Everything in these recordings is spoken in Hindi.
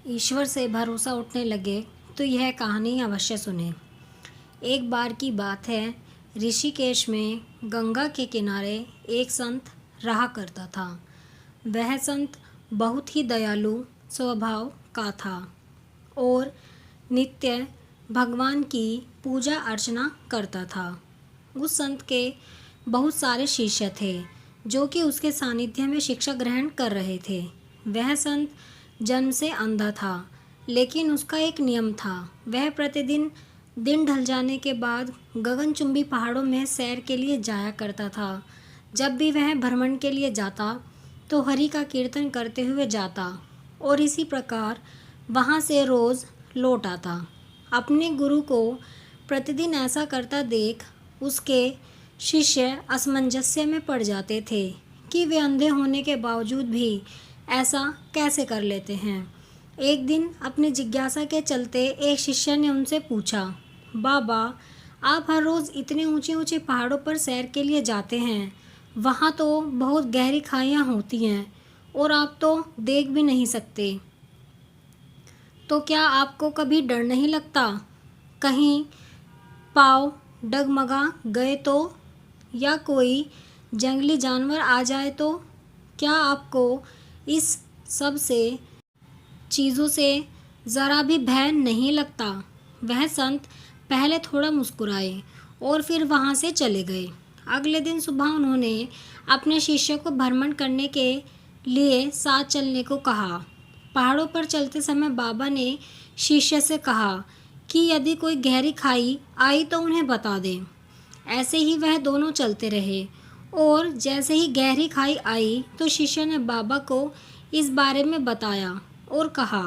ईश्वर से भरोसा उठने लगे तो यह कहानी अवश्य सुने। एक बार की बात है, ऋषिकेश में गंगा के किनारे एक संत रहा करता था। वह संत बहुत ही दयालु स्वभाव का था और नित्य भगवान की पूजा अर्चना करता था। उस संत के बहुत सारे शिष्य थे जो कि उसके सानिध्य में शिक्षा ग्रहण कर रहे थे। वह संत जन्म से अंधा था, लेकिन उसका एक नियम था। वह प्रतिदिन दिन ढल जाने के बाद गगनचुंबी पहाड़ों में सैर के लिए जाया करता था। जब भी वह भ्रमण के लिए जाता तो हरि का कीर्तन करते हुए जाता और इसी प्रकार वहाँ से रोज़ लौट आता। अपने गुरु को प्रतिदिन ऐसा करता देख उसके शिष्य असमंजस्य में पड़ जाते थे कि वे अंधे होने के बावजूद भी ऐसा कैसे कर लेते हैं। एक दिन अपनी जिज्ञासा के चलते एक शिष्य ने उनसे पूछा, बाबा, आप हर रोज़ इतने ऊंचे ऊंचे पहाड़ों पर सैर के लिए जाते हैं, वहाँ तो बहुत गहरी खाइयाँ होती हैं और आप तो देख भी नहीं सकते, तो क्या आपको कभी डर नहीं लगता? कहीं पाँव डगमगा गए तो, या कोई जंगली जानवर आ जाए तो? क्या आपको इस सब से चीज़ों से ज़रा भी भय नहीं लगता? वह संत पहले थोड़ा मुस्कुराए और फिर वहाँ से चले गए। अगले दिन सुबह उन्होंने अपने शिष्य को भ्रमण करने के लिए साथ चलने को कहा। पहाड़ों पर चलते समय बाबा ने शिष्य से कहा कि यदि कोई गहरी खाई आई तो उन्हें बता दें। ऐसे ही वह दोनों चलते रहे और जैसे ही गहरी खाई आई तो शिष्य ने बाबा को इस बारे में बताया और कहा,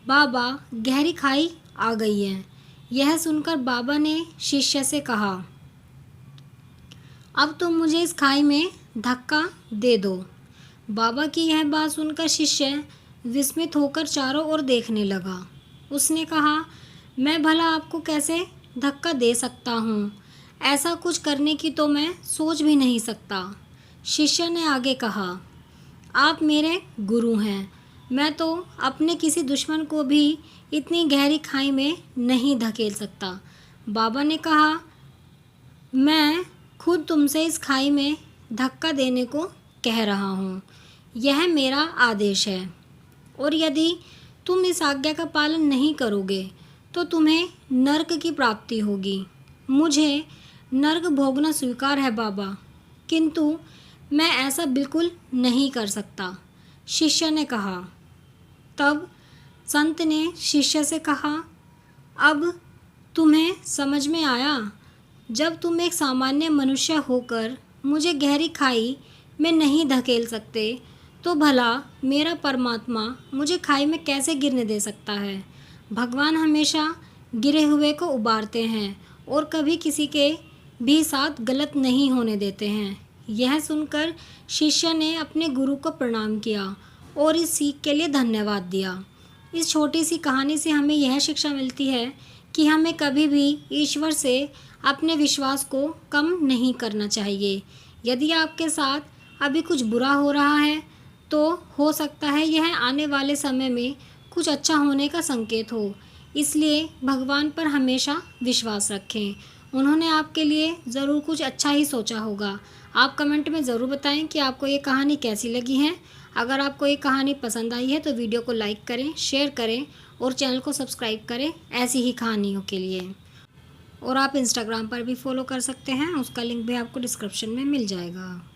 बाबा, गहरी खाई आ गई है। यह सुनकर बाबा ने शिष्य से कहा, अब तुम मुझे इस खाई में धक्का दे दो। बाबा की यह बात सुनकर शिष्य विस्मित होकर चारों ओर देखने लगा। उसने कहा, मैं भला आपको कैसे धक्का दे सकता हूँ? ऐसा कुछ करने की तो मैं सोच भी नहीं सकता। शिष्य ने आगे कहा, आप मेरे गुरु हैं, मैं तो अपने किसी दुश्मन को भी इतनी गहरी खाई में नहीं धकेल सकता। बाबा ने कहा, मैं खुद तुमसे इस खाई में धक्का देने को कह रहा हूँ। यह मेरा आदेश है और यदि तुम इस आज्ञा का पालन नहीं करोगे तो तुम्हें नरक की प्राप्ति होगी। मुझे नरक भोगना स्वीकार है बाबा, किंतु मैं ऐसा बिल्कुल नहीं कर सकता, शिष्य ने कहा। तब संत ने शिष्य से कहा, अब तुम्हें समझ में आया? जब तुम एक सामान्य मनुष्य होकर मुझे गहरी खाई में नहीं धकेल सकते तो भला मेरा परमात्मा मुझे खाई में कैसे गिरने दे सकता है? भगवान हमेशा गिरे हुए को उबारते हैं और कभी किसी के भी साथ गलत नहीं होने देते हैं। यह सुनकर शिष्य ने अपने गुरु को प्रणाम किया और इस सीख के लिए धन्यवाद दिया। इस छोटी सी कहानी से हमें यह शिक्षा मिलती है कि हमें कभी भी ईश्वर से अपने विश्वास को कम नहीं करना चाहिए। यदि आपके साथ अभी कुछ बुरा हो रहा है तो हो सकता है यह आने वाले समय में कुछ अच्छा होने का संकेत हो, इसलिए भगवान पर हमेशा विश्वास रखें। उन्होंने आपके लिए ज़रूर कुछ अच्छा ही सोचा होगा। आप कमेंट में ज़रूर बताएं कि आपको ये कहानी कैसी लगी है। अगर आपको ये कहानी पसंद आई है तो वीडियो को लाइक करें, शेयर करें और चैनल को सब्सक्राइब करें ऐसी ही कहानियों के लिए। और आप इंस्टाग्राम पर भी फॉलो कर सकते हैं, उसका लिंक भी आपको डिस्क्रिप्शन में मिल जाएगा।